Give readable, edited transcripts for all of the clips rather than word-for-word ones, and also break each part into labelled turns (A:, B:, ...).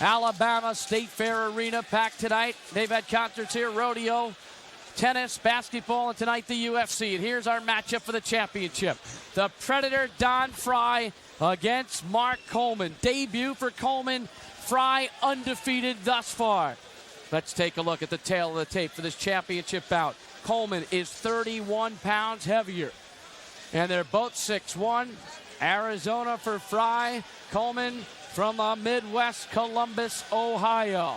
A: Alabama State Fair Arena packed tonight. They've had concerts here, rodeo, tennis, basketball, and tonight the UFC. And here's our matchup for the championship. The Predator, Don Frye, against Mark Coleman. Debut for Coleman. Frye undefeated thus far. Let's take a look at the tail of the tape for this championship bout. Coleman is 31 pounds heavier. And they're both 6'1". Arizona for Frye. Coleman from Midwest Columbus, Ohio.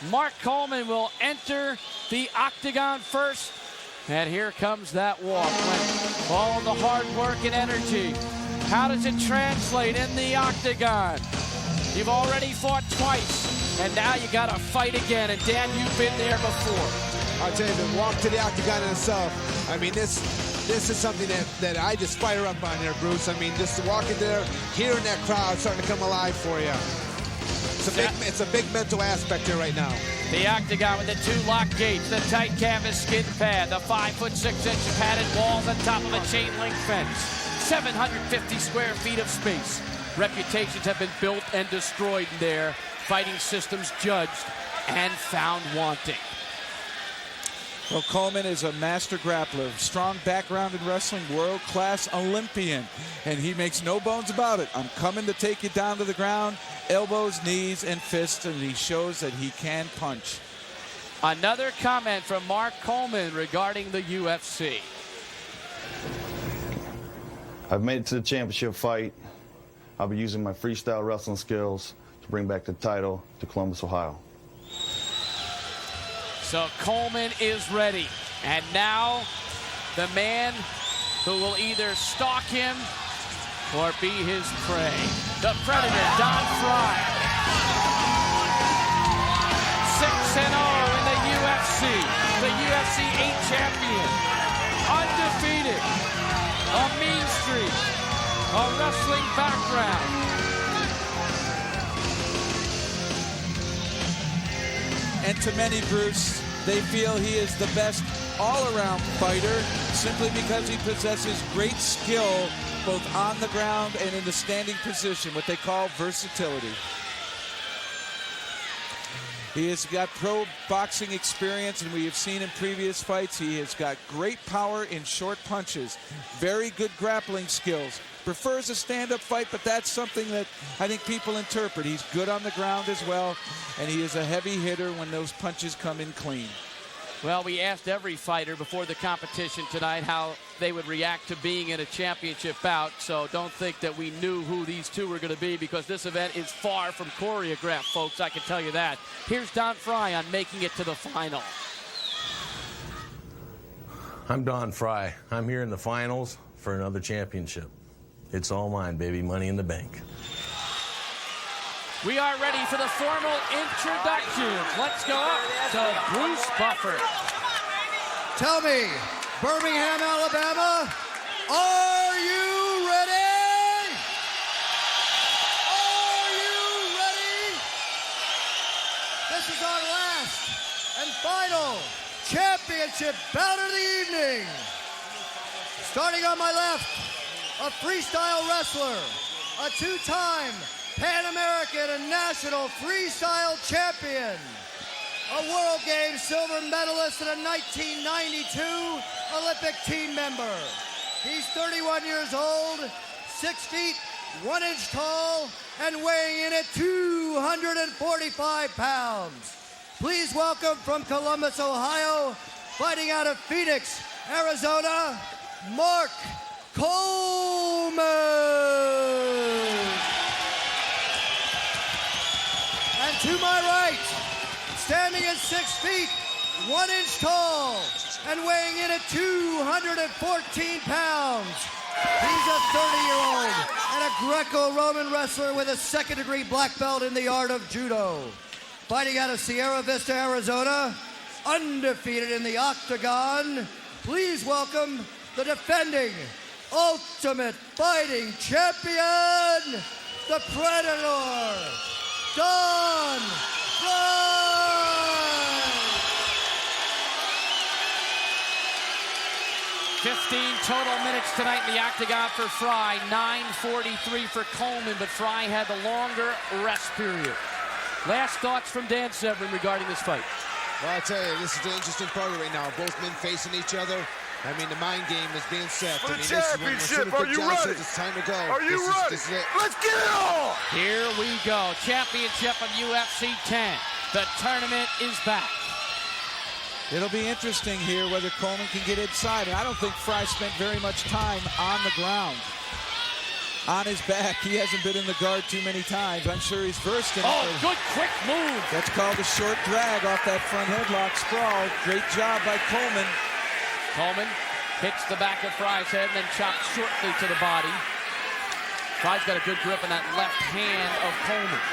A: Mark Coleman will enter the octagon first. And here comes that walk. All the hard work and energy. How does it translate in the octagon? You've already fought twice, and now you got to fight again. And Dan, you've been there before.
B: I'll tell you, the walk to the octagon in itself, I mean, this is something that I just fire up on there, Bruce. I mean, just to walk in there, hearing that crowd starting to come alive for you. It's a big mental aspect here right now.
A: The octagon with the 2 lock gates, the tight canvas skin pad, the 5'6" padded walls on top of a chain link fence. 750 square feet of space. Reputations have been built and destroyed there. Fighting systems judged and found wanting.
C: Well, Coleman is a master grappler, strong background in wrestling, world-class Olympian, and he makes no bones about it. I'm coming to take you down to the ground, elbows, knees, and fists, and he shows that he can punch.
A: Another comment from Mark Coleman regarding the UFC.
D: I've made it to the championship fight. I'll be using my freestyle wrestling skills to bring back the title to Columbus, Ohio.
A: So Coleman is ready. And now the man who will either stalk him or be his prey. The Predator, Don Frye. 6-0 in the UFC. The UFC 8 champion. Undefeated. A mean streak. A wrestling background.
C: And to many, Bruce, they feel he is the best all-around fighter simply because he possesses great skill both on the ground and in the standing position, what they call versatility. He has got pro boxing experience, and we have seen in previous fights, he has got great power in short punches, very good grappling skills. Prefers a stand-up fight, but that's something that I think people interpret. He's good on the ground as well, and he is a heavy hitter when those punches come in clean.
A: Well, we asked every fighter before the competition tonight how they would react to being in a championship bout, so don't think that we knew who these two were going to be, because this event is far from choreographed, folks, I can tell you that. Here's Don Frye on making it to the final.
E: I'm Don Frye. I'm here in the finals for another championship. It's all mine, baby. Money in the bank.
A: We are ready for the formal introduction. Let's go up to Bruce Buffer.
F: Tell me, Birmingham, Alabama, are you ready? Are you ready? This is our last and final championship bout of the evening. Starting on my left, a freestyle wrestler, a 2-time Pan American and National Freestyle Champion, a World Games silver medalist and a 1992 Olympic team member. He's 31 years old, 6 feet, 1 inch tall, and weighing in at 245 pounds. Please welcome from Columbus, Ohio, fighting out of Phoenix, Arizona, Mark Coleman. And to my right, standing at 6 feet, 1 inch tall, and weighing in at 214 pounds. He's a 30-year-old and a Greco-Roman wrestler with a 2nd-degree black belt in the art of judo. Fighting out of Sierra Vista, Arizona, undefeated in the octagon. Please welcome the defending Ultimate Fighting Champion, the Predator, Don Frye.
A: 15 total minutes tonight in the octagon for Frye, 9:43 for Coleman, but Frye had the longer rest period. Last thoughts from Dan Severn regarding this fight.
B: Well, I tell you, this is the interesting part right now. Both men facing each other. I mean, the mind game is being set.
G: For the
B: this
G: championship,
B: is when
G: are you ready?
B: says it's time to go.
G: Are you ready?
B: This is it.
G: Let's get it on!
A: Here we go. Championship of UFC 10. The tournament is back.
C: It'll be interesting here whether Coleman can get inside. And I don't think Frye spent very much time on the ground. On his back, he hasn't been in the guard too many times. I'm sure he's versed in it.
A: Oh, good quick move.
C: That's called a short drag off that front headlock sprawl. Great job by Coleman.
A: Coleman hits the back of Frye's head and then chops shortly to the body. Frye's got a good grip on that left hand of Coleman.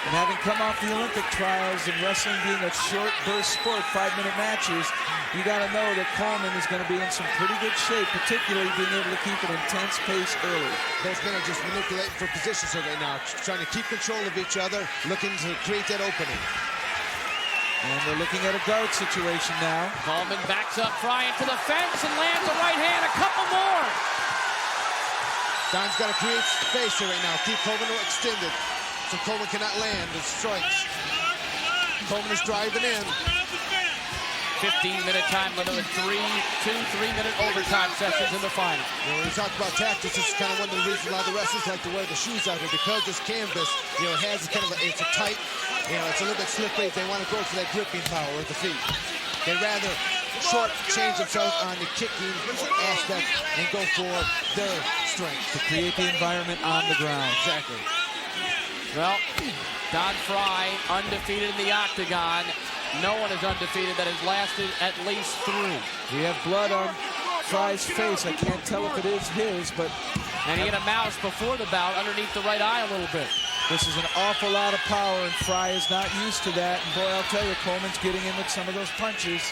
C: And having come off the Olympic trials and wrestling being a short burst sport, 5-minute matches, you got to know that Coleman is going to be in some pretty good shape, particularly being able to keep an intense pace early.
B: Both men are just manipulating for positions right now, trying to keep control of each other, looking to create that opening.
C: And they're looking at a guard situation now.
A: Coleman backs up Frye into the fence and lands a right hand. A couple more.
B: Don's got to create space here right now. Keep Coleman extended so Coleman cannot land his strikes. Coleman is driving in.
A: 15-minute time limit with 2 3-minute overtime sessions in the final.
B: You know, when we talk about tactics, this is kind of one of the reasons a lot of the wrestlers like to wear the shoes out here, because this canvas, you know, it has kind of it's a tight, you know, it's a little bit slippery. They want to go for that gripping power with the feet. They'd rather short change themselves on the kicking aspect and go for their strength
C: To create the environment on the ground.
B: Exactly.
A: Well, Don Frye undefeated in the octagon. No one is undefeated that has lasted at least 3.
C: We have blood on Frye's face. I can't tell if it is his, but...
A: And he had a mouse before the bout underneath the right eye a little bit.
C: This is an awful lot of power, and Frye is not used to that. And boy, I'll tell you, Coleman's getting in with some of those punches.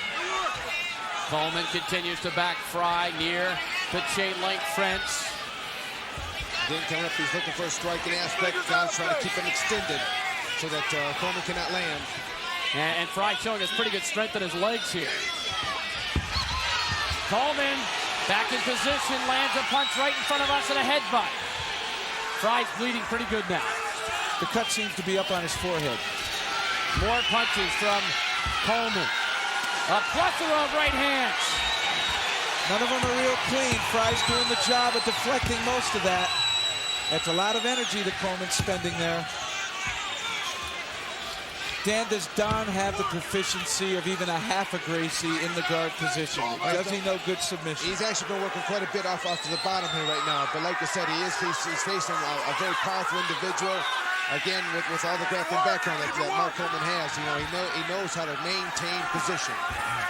A: Coleman continues to back Frye near the chain link fence.
B: Then coming up, he's looking for a striking aspect. Don's trying to keep him extended so that Coleman cannot land.
A: And Frye showing us pretty good strength in his legs here. Coleman back in position, lands a punch right in front of us and a headbutt. Frye's bleeding pretty good now.
C: The cut seems to be up on his forehead.
A: More punches from Coleman. A plethora of right hands.
C: None of them are real clean. Frye's doing the job of deflecting most of that. That's a lot of energy that Coleman's spending there. Dan, does Don have the proficiency of even a half a Gracie in the guard position? Does he know good submission?
B: He's actually been working quite a bit off to the bottom here right now. But like I said, he's facing a very powerful individual. Again, with all the grappling background that Mark Coleman has, you know, he knows how to maintain position.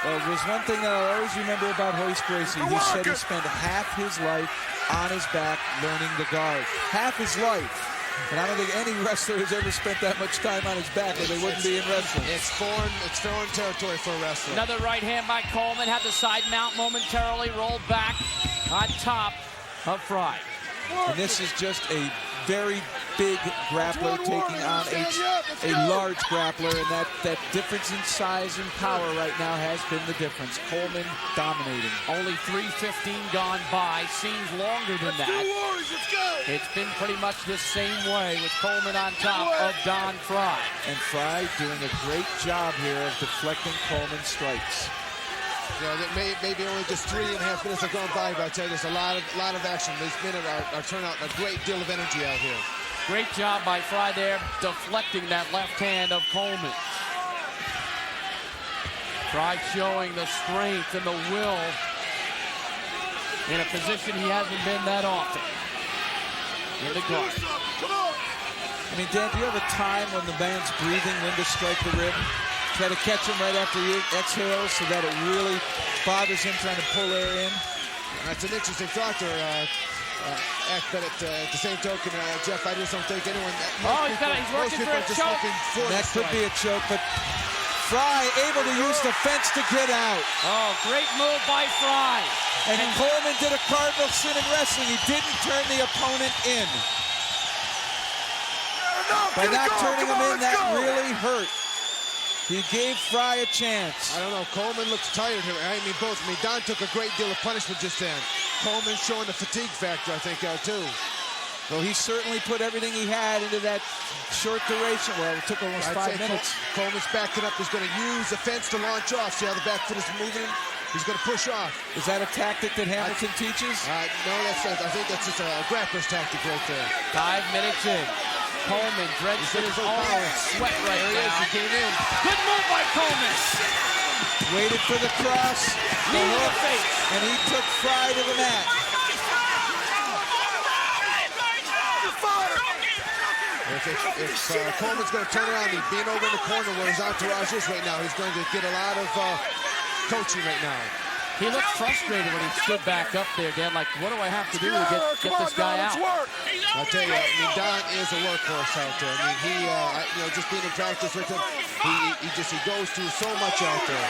C: Well, there's one thing that I always remember about Royce Gracie. He said he spent half his life on his back learning the guard. Half his life. And I don't think any wrestler has ever spent that much time on his back, or they wouldn't be in wrestling.
B: It's foreign territory for a wrestler.
A: Another right hand by Coleman, had the side mount momentarily, rolled back on top of Frye.
C: And this is just a very big grappler taking on a large grappler, and that difference in size and power right now has been the difference. Coleman dominating.
A: Only 3:15 gone by, seems longer than that. It's been pretty much the same way with Coleman on top of Don Frye.
C: And Frye doing a great job here of deflecting Coleman's strikes.
B: You know, maybe only just 3.5 minutes have gone by, but I tell you, there's a lot of action. These men are turning out a great deal of energy out here.
A: Great job by Frye there, deflecting that left hand of Coleman. Frye showing the strength and the will in a position he hasn't been that often. In the guard.
C: I mean, Dan, do you have a time when the man's breathing when to strike the rib? Try to catch him right after he exhales so that it really bothers him trying to pull air in?
B: That's an interesting thought there, but at the same token, Jeff, I just don't think anyone...
A: He's working for a choke.
C: That could be a choke, but Frye able to use the fence to get out.
A: Oh, great move by Frye.
C: And Coleman did a cardinal sin in wrestling. He didn't turn the opponent in. By not turning him in, that really hurt. He gave Frye a chance.
B: I don't know. Coleman looks tired here. I mean, both. I mean, Don took a great deal of punishment just then. Coleman showing the fatigue factor, I think, out too.
C: Well, he certainly put everything he had into that short duration. Well, it took almost 5 minutes.
B: Coleman's backing up. He's going to use the fence to launch off. See how the back foot is moving? He's going to push off.
C: Is that a tactic that Hamilton teaches?
B: No, I think that's just a grappler's tactic right there.
A: 5 minutes in. Coleman drenched in his own sweat right
B: There he is. He came in.
A: Good move by Coleman.
C: Waited for the cross, the
A: Knee to the
C: hook,
A: face.
C: and he took Frye to the mat.
B: If Coleman's going to turn around, he's being over in the corner where his entourage is right now. He's going to get a lot of coaching right now.
A: He looked frustrated when he stood back up there, Dan. Like, what do I have to do to get this guy out?
B: I'll tell you, I mean, Don is a workhorse out there. I mean, he, just being in practice with him, he goes through so much out there.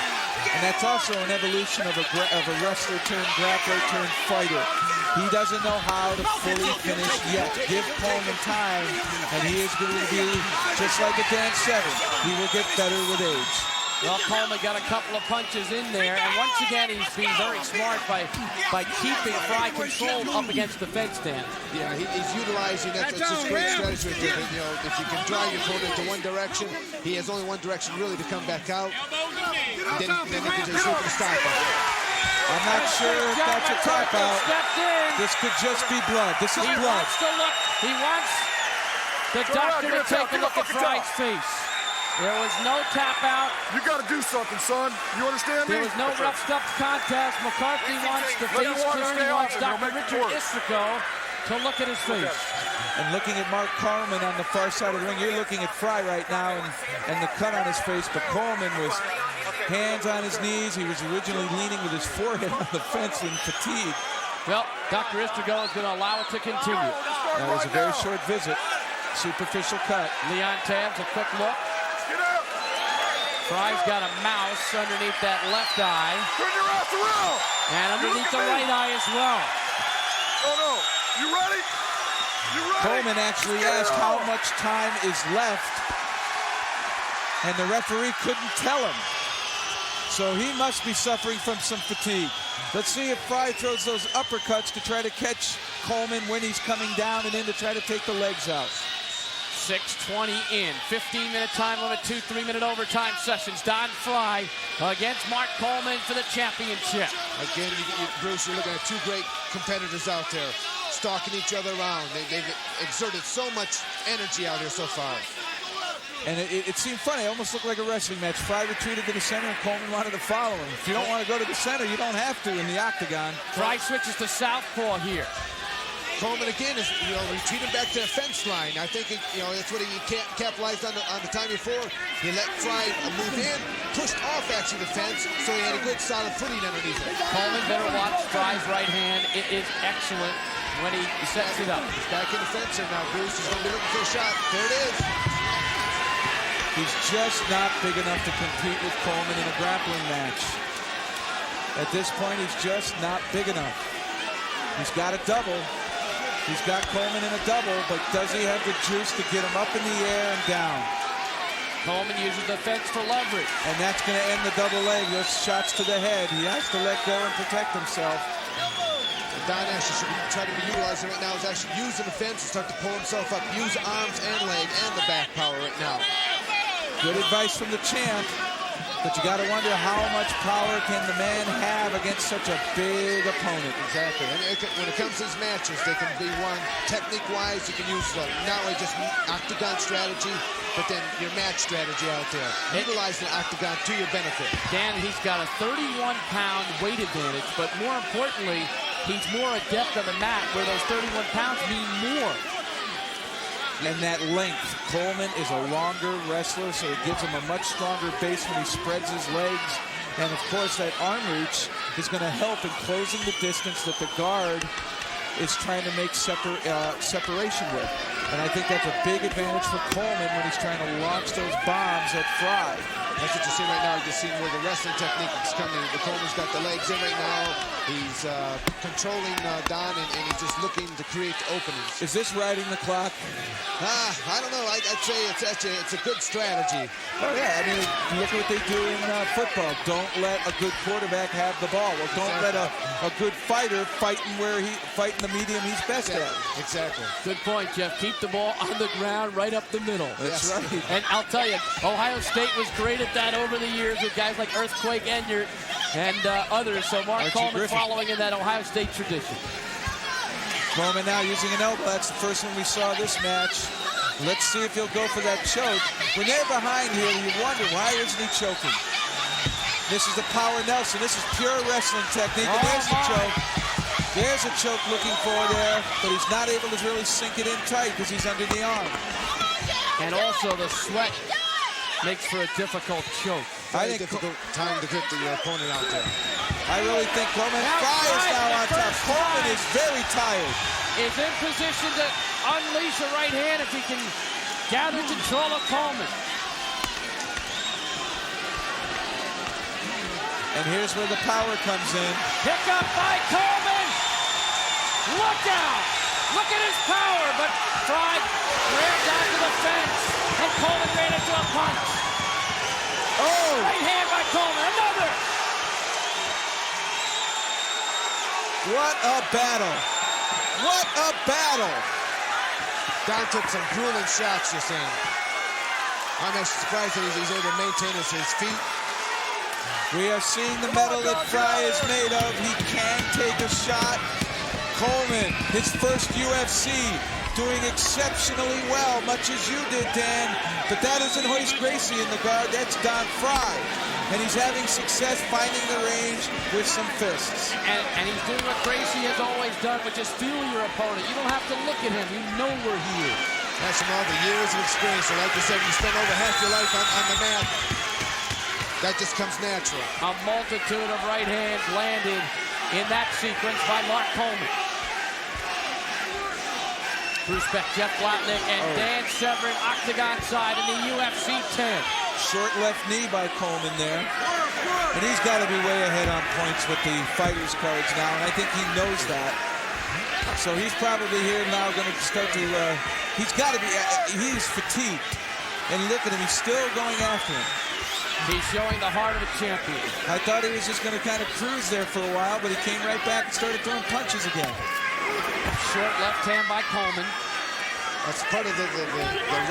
C: And that's also an evolution of a wrestler turned grappler turned fighter. He doesn't know how to fully finish yet. Give Coleman time, and he is going to be just like a Dan Severn. He will get better with age.
A: Well, Coleman got a couple of punches in there, and once again, he's being very smart by keeping Frye controlled up against the fence, Dan.
B: Yeah, he's utilizing that's just great strategy right there. You know, if you can drive your opponent into one direction, he has only one direction really to come back out. Then he can just shoot and stop him.
C: I'm not sure if that's a tap out. This could just be blood. This is blood.
A: He wants the doctor to take a look at Frye's face. There was no tap out.
G: You got to do something, son. You understand me?
A: There was no rough stuff contest. McCarthy wants the face turn. He wants Dr. Richard Istrico to look at his face.
C: And looking at Mark Coleman on the far side of the ring, you're looking at Frye right now and the cut on his face, but Coleman was hands on his knees. He was originally leaning with his forehead on the fence in fatigue.
A: Well, Dr. Istrico is going to allow it to continue.
C: That was a very short visit. Superficial cut.
A: Leon Tabs, a quick look. Frye's got a mouse underneath that left eye.
G: Turn your ass around.
A: And underneath the right eye as well.
G: Oh, no. You ready? You ready?
C: Coleman actually asked how much time is left, and the referee couldn't tell him. So he must be suffering from some fatigue. Let's see if Frye throws those uppercuts to try to catch Coleman when he's coming down and in to try to take the legs out.
A: 6:20 in, 15-minute time limit, 2 3-minute overtime sessions. Don Frye against Mark Coleman for the championship.
B: Again, Bruce, you're looking at two great competitors out there, stalking each other around. They've exerted so much energy out here so far.
C: And it seemed funny. It almost looked like a wrestling match. Frye retreated to the center, and Coleman wanted to follow him. If you don't want to go to the center, you don't have to in the octagon.
A: Frye switches to southpaw here.
B: Coleman again is, retreating back to the fence line. I think, that's what he capitalized on the time before. He let Frye move in, pushed off actually the fence, so he had a good solid footing underneath it.
A: Coleman better watch Frye's right hand. It is excellent when he sets it up.
B: He's back in the fence here now, Bruce. He's going to be looking for a shot. There it is.
C: He's just not big enough to compete with Coleman in a grappling match. At this point, he's just not big enough. He's got a double. He's got Coleman in a double, but does he have the juice to get him up in the air and down?
A: Coleman uses the fence for leverage.
C: And that's going to end the double leg. Those shots to the head. He has to let go and protect himself.
B: Don actually should try to be utilizing right now is actually using the fence to start to pull himself up. Use arms and leg and the back power right now.
C: Good advice from the champ. But you got to wonder how much power can the man have against such a big opponent.
B: Exactly. And when it comes to these matches, they can be one technique-wise. You can use not only just octagon strategy, but then your match strategy out there. Utilize the octagon to your benefit.
A: Dan, he's got a 31-pound weight advantage, but more importantly, he's more adept on the mat, where those 31 pounds mean more.
C: And that length. Coleman is a longer wrestler, so it gives him a much stronger base when he spreads his legs. And, of course, that arm reach is going to help in closing the distance that the guard is trying to make separation with. And I think that's a big advantage for Coleman when he's trying to launch those bombs at Frye.
B: That's what you're seeing right now. You're just seeing where the wrestling technique is coming. Coleman's got the legs in right now. He's controlling Don, and he's just looking to create openings.
C: Is this riding the clock?
B: I don't know. I'd say it's a good strategy.
C: Oh, yeah. I mean, look at what they do in football. Don't let a good quarterback have the ball. Well, don't let a good fighter fight in the medium he's best at.
B: Exactly.
A: Good point, Jeff. Keep the ball on the ground right up the middle.
C: That's right.
A: And I'll tell you, Ohio State was great at that over the years with guys like Earthquake Enyart and others. So Mark Coleman
C: Griffin.
A: following in that Ohio State tradition.
C: Coleman now using an elbow. That's the first one we saw this match. Let's see if he'll go for that choke. When they're behind here, you wonder, why isn't he choking? This is the power Nelson. This is pure wrestling technique. And there's the choke. There's a choke looking for there, but he's not able to really sink it in tight because he's under the arm.
A: And also the sweat makes for a difficult choke.
B: I think difficult time to get the opponent out there.
C: I really think Coleman Frye is now on top. Coleman is very tired.
A: Is in position to unleash a right hand if he can gather control of Coleman.
C: And here's where the power comes in.
A: Pick up by Coleman. Look out. Look at his power. But Frye ran down to the fence. And Coleman ran into a punch.
C: Oh!
A: Right hand by Coleman. Another.
C: What a battle. What a battle.
B: Don took some grueling shots, you're saying. I'm actually surprised that he's able to maintain his feet.
C: We are seeing the metal that Frye is made of. He can take a shot. Coleman, his first UFC, doing exceptionally well, much as you did, Dan. But that isn't Royce Gracie in the guard. That's Don Frye. And he's having success finding the range with some fists.
A: And he's doing what Gracie has always done, which is feel your opponent. You don't have to look at him. You know where he is.
B: That's from all the years of experience. So like you said, you spend over half your life on the mat. That just comes natural.
A: A multitude of right hands landed in that sequence by Mark Coleman. Bruce Beck, Jeff Blatnick, and Dan Severn, octagon side in the UFC 10.
C: Short left knee by Coleman there. And he's got to be way ahead on points with the fighters' cards now, and I think he knows that. So he's probably here now going to start to, he's got to be, he's fatigued. And look at him, he's still going after him.
A: He's showing the heart of a champion.
C: I thought he was just going to kind of cruise there for a while, but he came right back and started throwing punches again.
A: Short left hand by Coleman.
B: That's part of the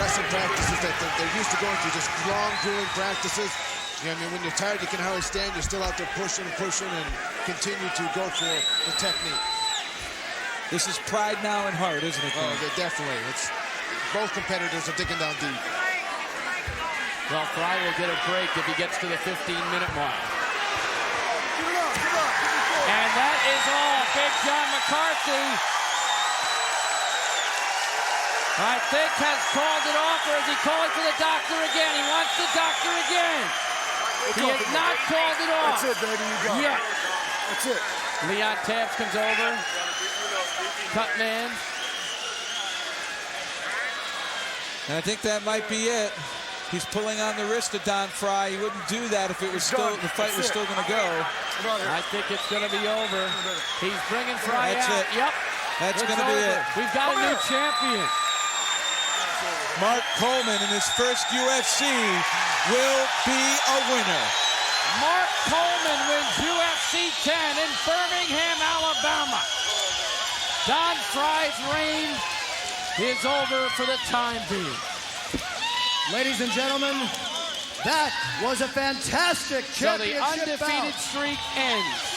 B: wrestling practices that they're used to going through, just long, grueling practices. You know, I mean, when you're tired, you can hardly stand. You're still out there pushing, and continue to go for the technique.
C: This is pride now and heart, isn't it?
B: Oh, definitely. Both competitors are digging down deep.
A: Well, Frye will get a break if he gets to the 15-minute mark. And that is all. Big John McCarthy, I think, has called it off, or is he calling for the doctor again? He wants the doctor again. He has not called it off.
G: That's it, baby. You got it. That's it.
A: Leon Tabbs comes over. Cutman.
C: And I think that might be it. He's pulling on the wrist of Don Frye. He wouldn't do that if it was still, the fight was still going to go.
A: I think it's going to be over. He's bringing Frye
C: That's
A: out.
C: it.
A: Yep.
C: That's going to be
A: over.
C: it.
A: We've got a new champion.
C: Mark Coleman in his first UFC will be a winner.
A: Mark Coleman wins UFC 10 in Birmingham, Alabama. Don Frye's reign is over for the time being.
F: Ladies and gentlemen, that was a fantastic championship
A: So the undefeated
F: bout.
A: streak ends.